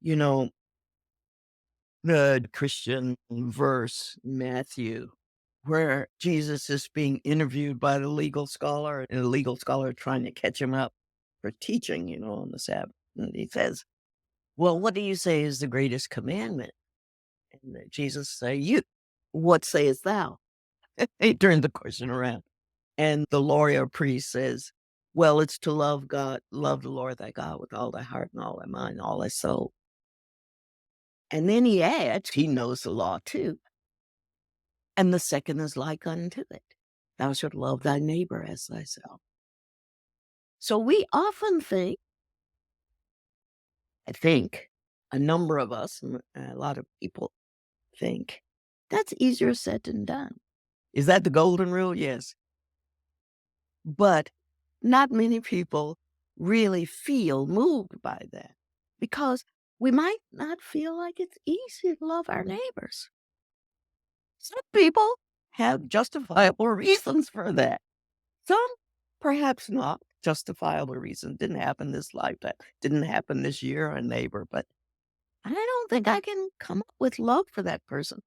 You know, the Christian verse, Matthew, where Jesus is being interviewed by the legal scholar, and the legal scholar trying to catch him up for teaching, on the Sabbath. And he says, well, what do you say is the greatest commandment? And then Jesus say, you, what sayest thou? He turned the question around. And the lawyer priest says, well, it's to love God, love the Lord thy God with all thy heart and all thy mind, and all thy soul. And then he adds, he knows the law too. And the second is like unto it. Thou shalt love thy neighbor as thyself. So we often think, I think, a number of us, a lot of people think, that's easier said than done. Is that the golden rule? Yes. But not many people really feel moved by that because we might not feel like it's easy to love our neighbors. Some people have justifiable reasons for that. Some perhaps not justifiable reasons. Didn't happen this lifetime, didn't happen this year, a neighbor, but I don't think I can come up with love for that person.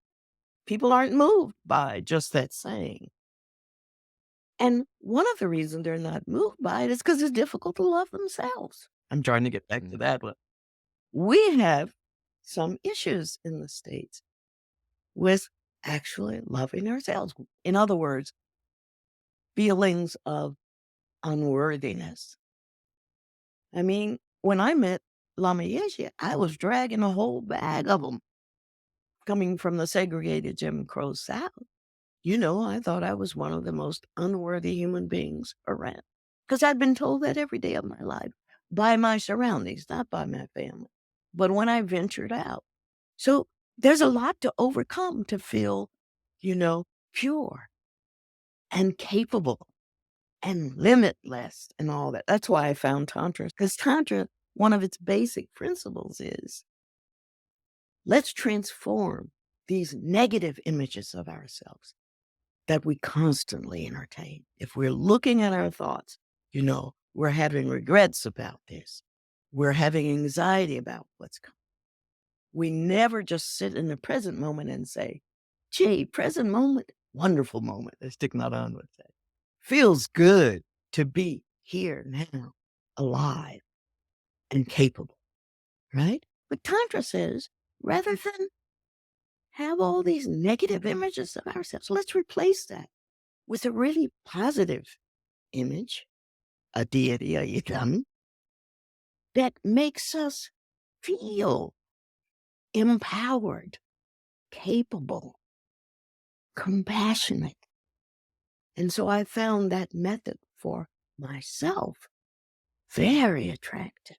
People aren't moved by just that saying. And one of the reasons they're not moved by it is because it's difficult to love themselves. I'm trying to get back to that one. We have some issues in the States with actually loving ourselves. In other words, feelings of unworthiness. I mean, when I met Lama Yeshe, I was dragging a whole bag of them coming from the segregated Jim Crow South. I thought I was one of the most unworthy human beings around because I'd been told that every day of my life by my surroundings, not by my family, but when I ventured out. So there's a lot to overcome to feel, pure and capable and limitless and all that. That's why I found Tantra, because Tantra, one of its basic principles is let's transform these negative images of ourselves that we constantly entertain. If we're looking at our thoughts, we're having regrets about this. We're having anxiety about what's coming. We never just sit in the present moment and say, gee, present moment, wonderful moment, as Thich Nhat Hanh would say. Feels good to be here now, alive and capable, right? But Tantra says, rather than have all these negative images of ourselves, let's replace that with a really positive image, a deity, a yidam, that makes us feel empowered, capable, compassionate. And so I found that method for myself very attractive.